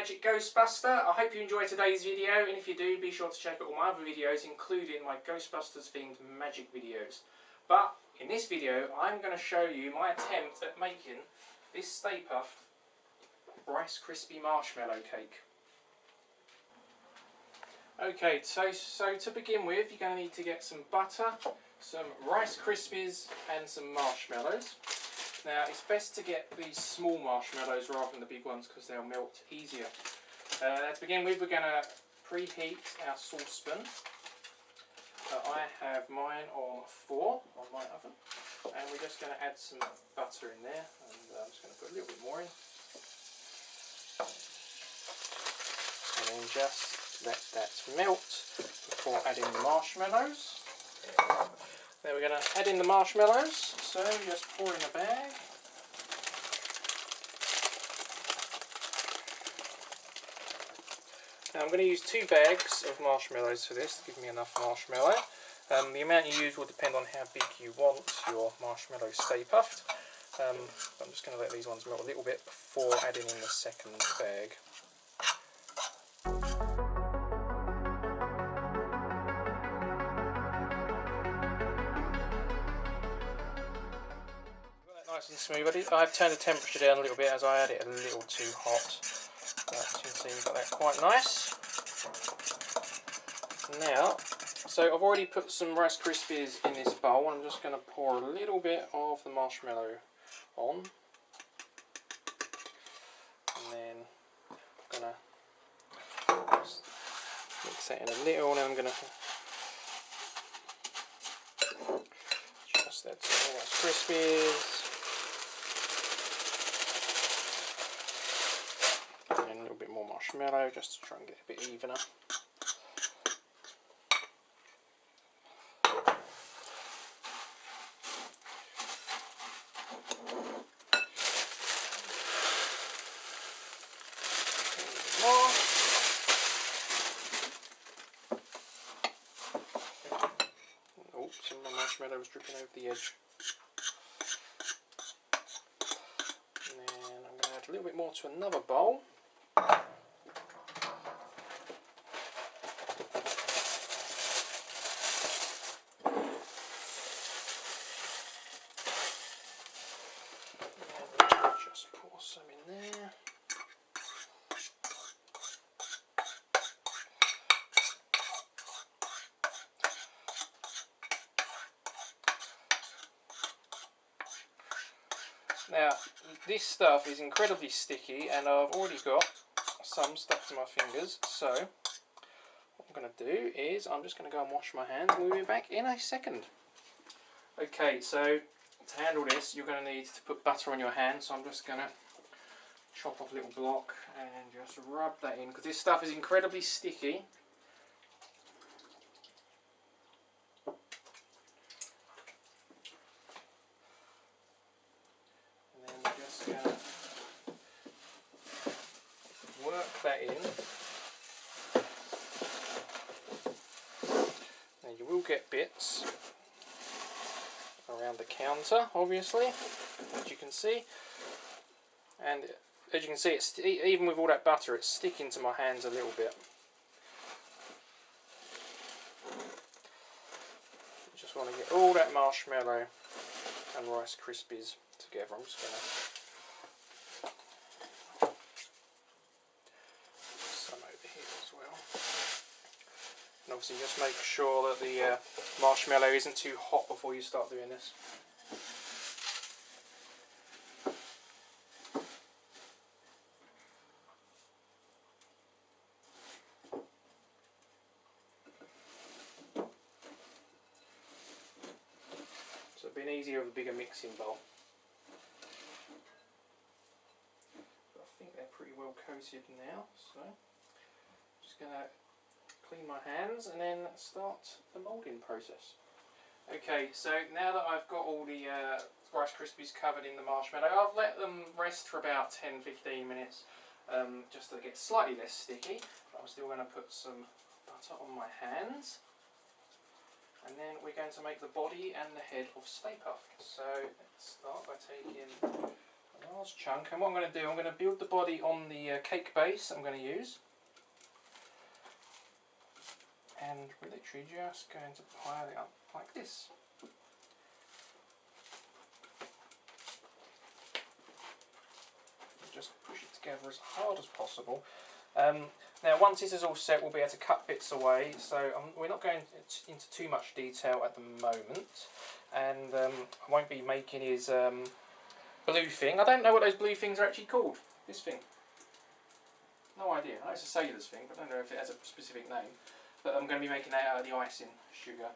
Magic Ghostbuster. I hope you enjoyed today's video, and if you do, be sure to check out all my other videos, including my Ghostbusters themed magic videos. But in this video, I'm going to show you my attempt at making this Stay Puft Rice Krispie Marshmallow cake. Okay, so to begin with, you're going to need to get some butter, some Rice Krispies and some marshmallows. Now, it's best to get these small marshmallows rather than the big ones because they'll melt easier. To begin with, we're going to preheat our saucepan. I have mine on 4 on my oven, and we're just going to add some butter in there, and I'm just going to put a little bit more in. And then just let that melt before adding the marshmallows. Then we're going to add in the marshmallows, so just pour in a bag. Now I'm going to use 2 bags of marshmallows for this to give me enough marshmallow. The amount you use will depend on how big you want your marshmallows Stay Puft. I'm just going to let these ones melt a little bit before adding in the second bag. Nice and smooth. I've turned the temperature down a little bit as I had it a little too hot. But you can see we've got that quite nice. Now, so I've already put some Rice Krispies in this bowl. I'm just going to pour a little bit of the marshmallow on. And then I'm going to just mix that in a little, and then I'm going to just add some Rice Krispies. And a little bit more marshmallow just to try and get a bit evener. More. Oh, some of my marshmallow was dripping over the edge. And then I'm going to add a little bit more to another bowl. Just pour some in there. Now, this stuff is incredibly sticky, and I've already got some stuck to my fingers, so what I'm going to do is I'm just going to go and wash my hands, and we'll be back in a second. Okay, so to handle this, you're going to need to put butter on your hand, so I'm just going to chop off a little block and just rub that in, because this stuff is incredibly sticky. That in. Now you will get bits around the counter, obviously, as you can see, and as you can see, it's even with all that butter, it's sticking to my hands a little bit. You just want to get all that marshmallow and Rice Krispies together. I'm just going to obviously just make sure that the marshmallow isn't too hot before you start doing this. So it'd been easier with a bigger mixing bowl. But I think they're pretty well coated now, so I'm just going to clean my hands and then start the moulding process. Okay, so now that I've got all the Rice Krispies covered in the marshmallow, I've let them rest for about 10-15 minutes just to get slightly less sticky. But I'm still going to put some butter on my hands, and then we're going to make the body and the head of Stay Puft. So let's start by taking a Large chunk, and what I'm going to do, I'm going to build the body on the cake base I'm going to use. And we're literally just going to pile it up like this. Just push it together as hard as possible. Now once this is all set, we'll be able to cut bits away, so we're not going into too much detail at the moment, and I won't be making his blue thing. I don't know what those blue things are actually called. This thing. No idea. I know it's a sailor's thing, but I don't know if it has a specific name. But I'm going to be making that out of the icing sugar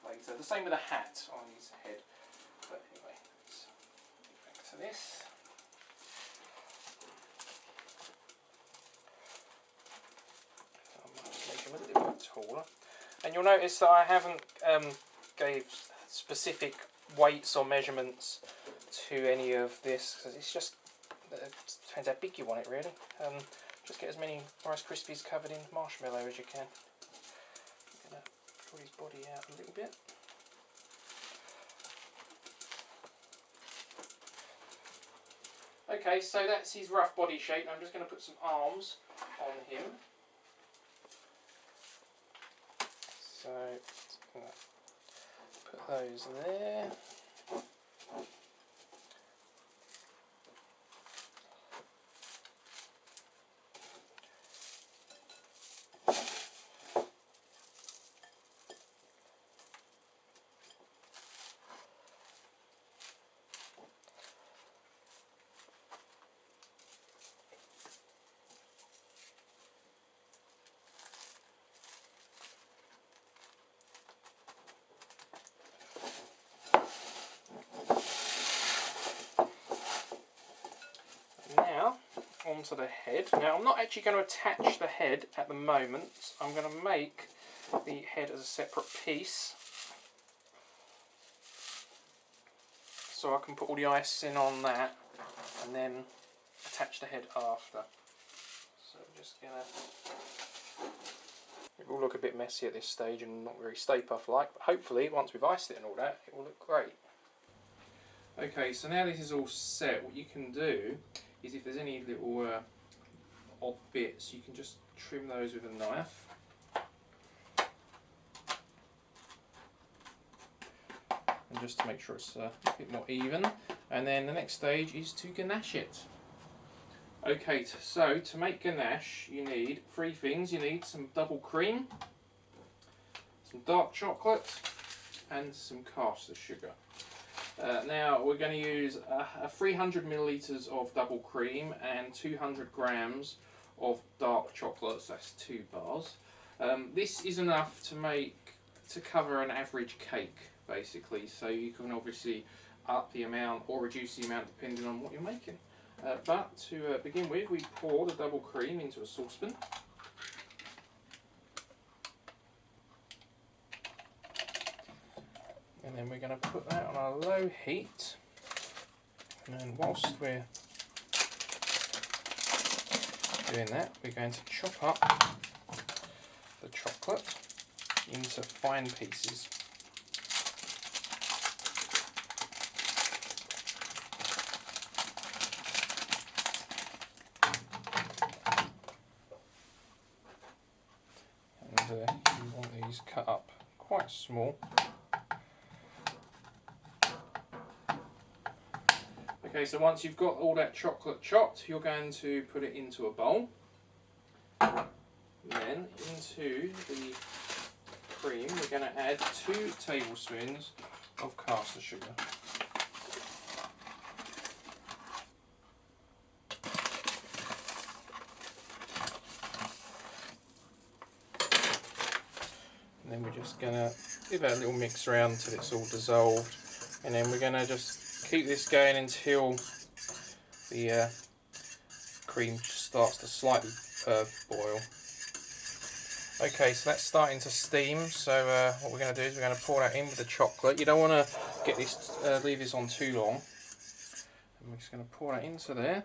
later. The same with a hat on his head. But anyway, let's get back to this. A little bit taller, and you'll notice that I haven't gave specific weights or measurements to any of this, because it's just depends how big you want it really. Just get as many Rice Krispies covered in marshmallow as you can. I'm going to draw his body out a little bit. Okay, so that's his rough body shape. I'm just going to put some arms on him. So, put those there. Now, onto the head. Now, I'm not actually going to attach the head at the moment. I'm going to make the head as a separate piece, so I can put all the icing on that and then attach the head after. So I'm just going to... It will look a bit messy at this stage and not very Stay Puft like, but hopefully once we've iced it and all that, it will look great. Okay, so now this is all set, what you can do is if there's any little odd bits, you can just trim those with a knife. And just to make sure it's a bit more even. And then the next stage is to ganache it. Okay, so to make ganache you need three things. You need some double cream, some dark chocolate and some caster sugar. Now we're going to use 300 millilitres of double cream and 200 grams of dark chocolate, so that's 2 bars. This is enough to cover an average cake basically, so you can obviously up the amount or reduce the amount depending on what you're making. But to begin with, we pour the double cream into a saucepan. And then we're going to put that on a low heat, and then whilst we're doing that, we're going to chop up the chocolate into fine pieces. And you want these cut up quite small. Okay, so once you've got all that chocolate chopped, you're going to put it into a bowl. Then into the cream, we're going to add 2 tablespoons of caster sugar. And then we're just going to give it a little mix around until it's all dissolved. And then we're going to just keep this going until the cream starts to slightly boil. Okay, so that's starting to steam, so what we're going to do is we're going to pour that in with the chocolate. You don't want to get this, leave this on too long. And we're just going to pour that into there.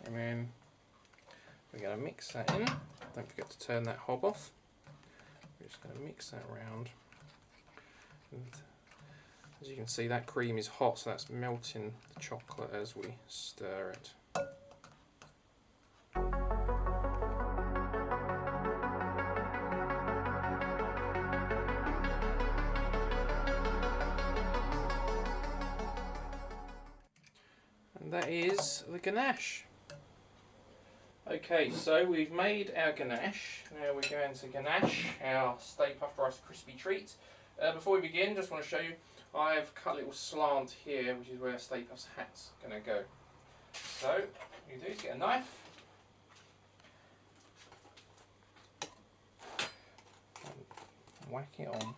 And then we're going to mix that in. Don't forget to turn that hob off. We're just going to mix that around. And As you can see, that cream is hot, so that's melting the chocolate as we stir it. And that is the ganache. Okay, so we've made our ganache. Now we're going to ganache our Stay Puft Rice Crispy treat. Before we begin, just want to show you, I've cut a little slant here, which is where Stay Puft's hat's going to go. So, what you do is get a knife. And whack it on.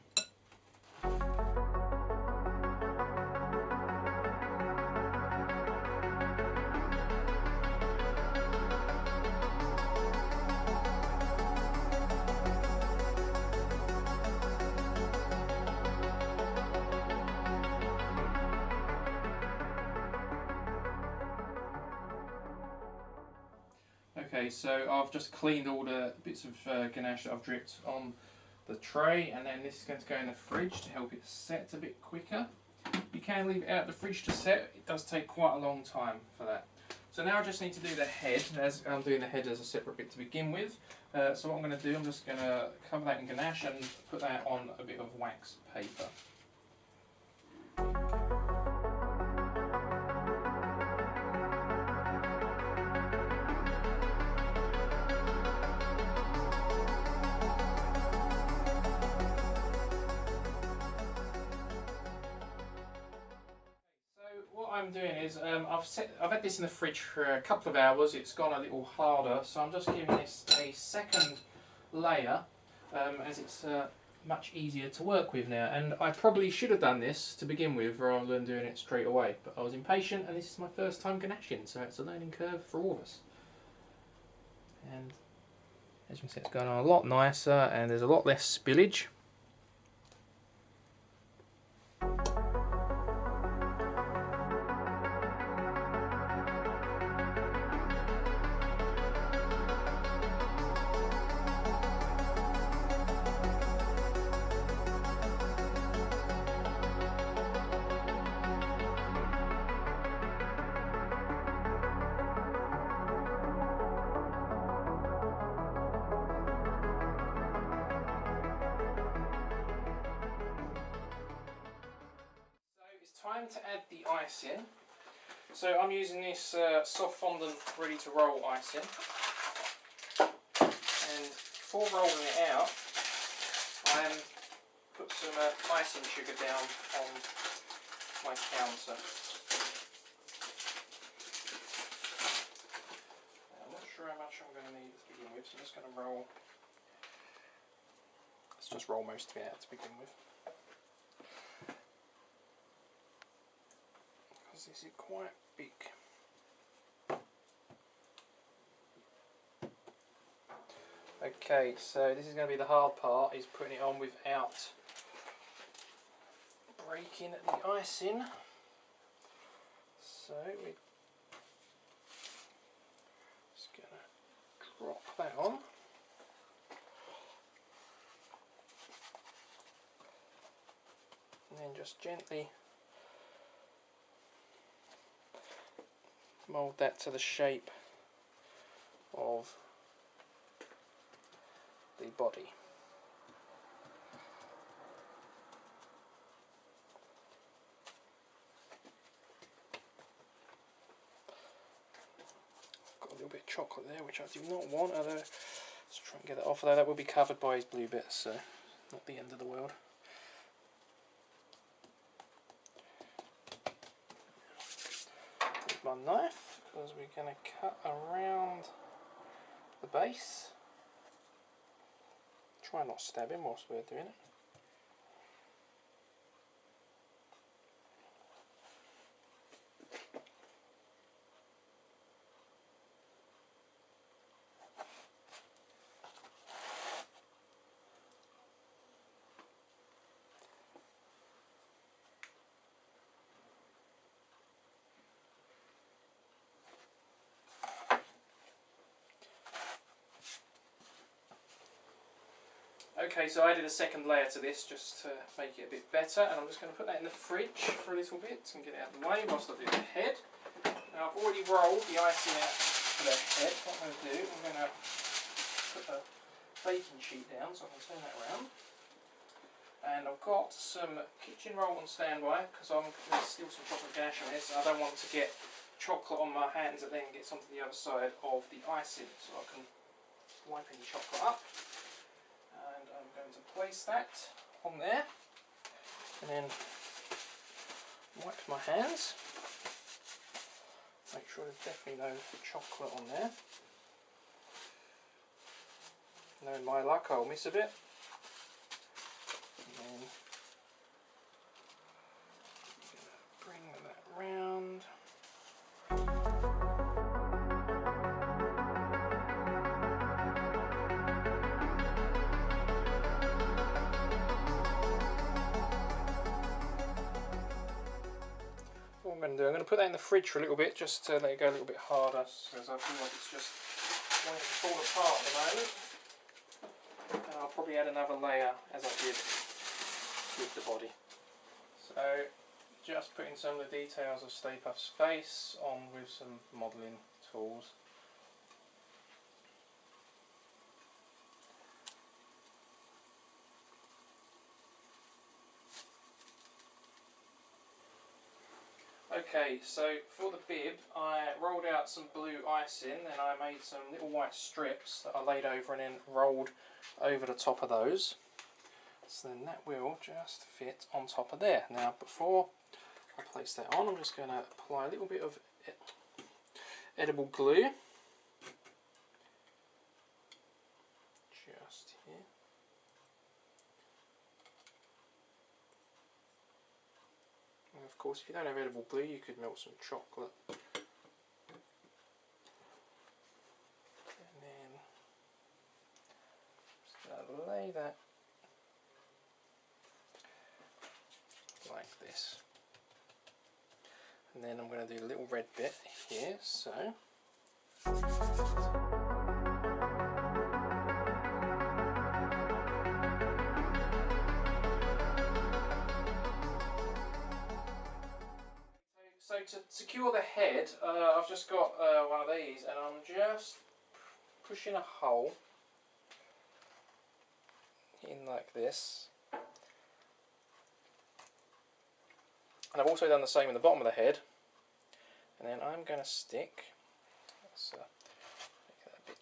Okay, so I've just cleaned all the bits of ganache that I've dripped on the tray, and then this is going to go in the fridge to help it set a bit quicker. You can leave it out of the fridge to set, it does take quite a long time for that. So now I just need to do the head, as I'm doing the head as a separate bit to begin with. So what I'm going to do, I'm just going to cover that in ganache and put that on a bit of wax paper. What I'm doing is I've had this in the fridge for a couple of hours. It's gone a little harder, so I'm just giving this a second layer as it's much easier to work with now. And I probably should have done this to begin with rather than doing it straight away, but I was impatient and this is my first time ganaching, so it's a learning curve for all of us. And as you can see, it's going on a lot nicer and there's a lot less spillage. Time to add the icing. So I'm using this soft fondant ready to roll icing, and before rolling it out I put some icing sugar down on my counter. I'm not sure how much I'm going to need to begin with, so I'm just going to roll. Let's just roll most of it out to begin with. This is quite big. Okay, so this is going to be the hard part, is putting it on without breaking the icing. So we're just going to drop that on. And then just gently mould that to the shape of the body. Got a little bit of chocolate there which I do not want, although let's try and get it off, although that will be covered by his blue bits, so not the end of the world. My knife, because we're going to cut around the base. Try not to stab him whilst we're doing it. Okay, so I added a second layer to this just to make it a bit better, and I'm just going to put that in the fridge for a little bit and get it out of the way whilst I do the head. Now I've already rolled the icing out for the head. What I'm going to do, I'm going to put a baking sheet down so I can turn that around. And I've got some kitchen roll on standby because I'm going to steal some chocolate ganache on this. I don't want to get chocolate on my hands that then gets onto the other side of the icing, so I can wipe any chocolate up. And I'm going to place that on there and then wipe my hands. Make sure there's definitely no chocolate on there. Knowing my luck, I'll miss a bit. And then bring that round. What I'm going to do, I'm going to put that in the fridge for a little bit just to let it go a little bit harder, because I feel like it's just wanting to fall apart at the moment. And I'll probably add another layer as I did with the body. So just putting some of the details of Stay Puft's face on with some modelling tools. Okay, so for the bib I rolled out some blue icing and I made some little white strips that I laid over and then rolled over the top of those. So then that will just fit on top of there. Now before I place that on, I'm just going to apply a little bit of edible glue. Just here. And of course, if you don't have edible glue, you could melt some chocolate. And then just going to lay that like this. And then I'm going to do a little red bit here, so. So to secure the head, I've just got one of these and I'm just pushing a hole in like this. And I've also done the same in the bottom of the head. And then I'm going to stick, let's make that a bit,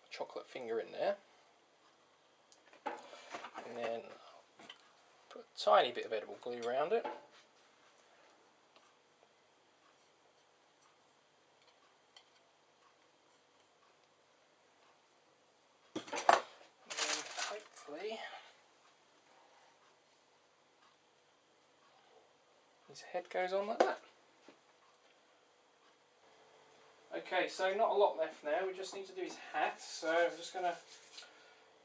a chocolate finger in there. And then put a tiny bit of edible glue around it. And then hopefully his head goes on like that. Okay, so not a lot left now, we just need to do his hat, so I'm just going to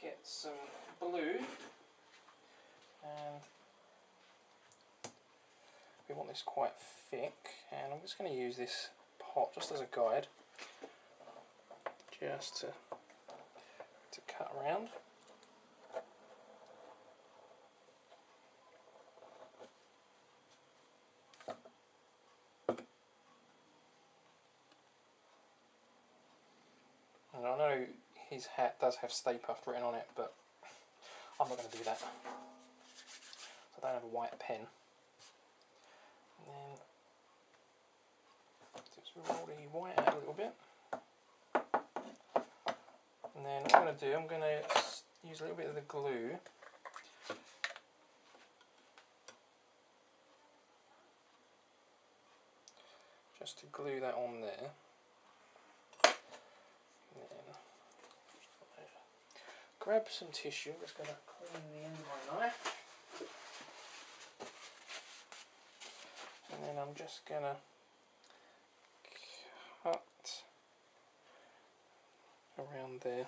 get some blue, and we want this quite thick, and I'm just going to use this pot just as a guide, just to cut around. And I know his hat does have Stay Puft written on it, but I'm not going to do that. So I don't have a white pen. And then just roll the white out a little bit. And then what I'm going to do, I'm going to use a little bit of the glue. Just to glue that on there. And then grab some tissue, I'm just going to clean the end of my knife. And then I'm just going to cut around there.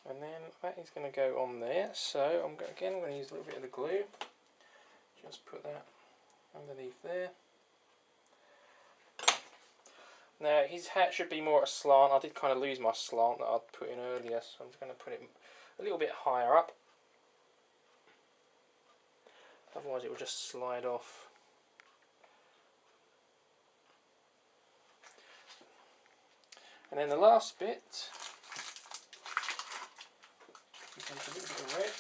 And then that is going to go on there. So I'm going to use a little bit of the glue. Just put that underneath there. Now his hat should be more at a slant. I did kind of lose my slant that I'd put in earlier, so I'm just going to put it a little bit higher up. Otherwise it will just slide off. And then the last bit, a little bit of red.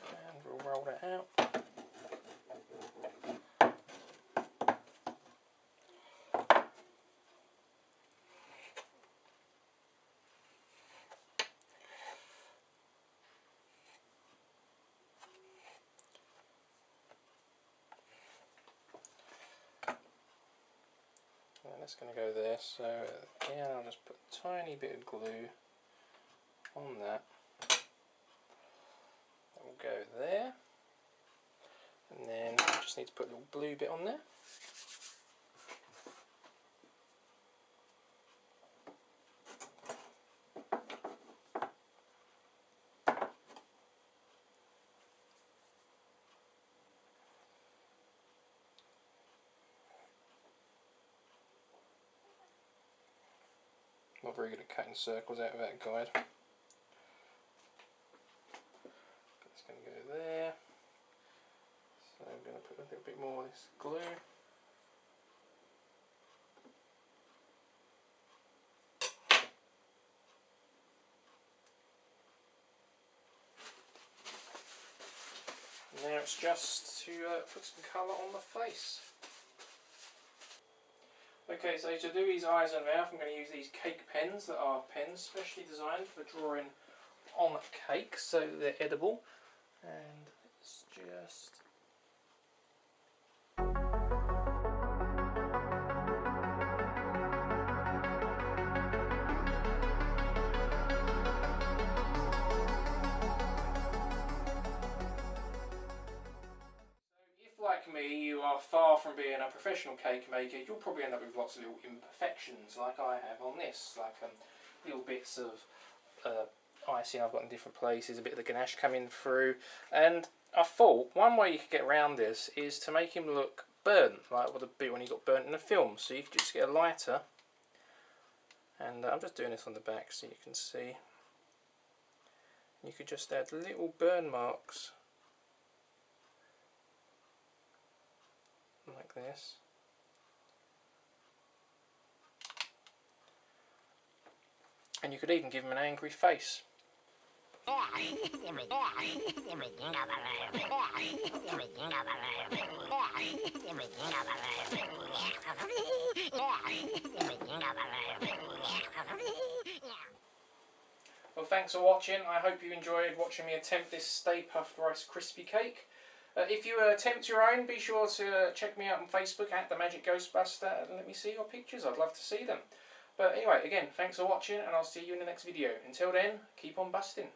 And we'll roll that out. And that's going to go there, so again I'll just put a tiny bit of glue on that. That will go there, and then I just need to put a little blue bit on there. Not very good at cutting circles out of that guide. It's going to go there. So I'm going to put a little bit more of this glue. And now it's just to put some colour on the face. Okay, so to do his eyes and mouth, I'm going to use these cake pens that are pens specially designed for drawing on cake, so they're edible. And it's just... Like me, you are far from being a professional cake maker, you'll probably end up with lots of little imperfections like I have on this, like little bits of icing I've got in different places, a bit of the ganache coming through, and I thought one way you could get around this is to make him look burnt, like what the bit when he got burnt in the film. So you could just get a lighter, and I'm just doing this on the back so you can see. You could just add little burn marks like this. And you could even give him an angry face. Well, thanks for watching. I hope you enjoyed watching me attempt this Stay Puft Rice Crispy cake. If you attempt your own, be sure to check me out on Facebook at The Magic Ghostbuster and let me see your pictures. I'd love to see them. But anyway, again, thanks for watching, and I'll see you in the next video. Until then, keep on busting.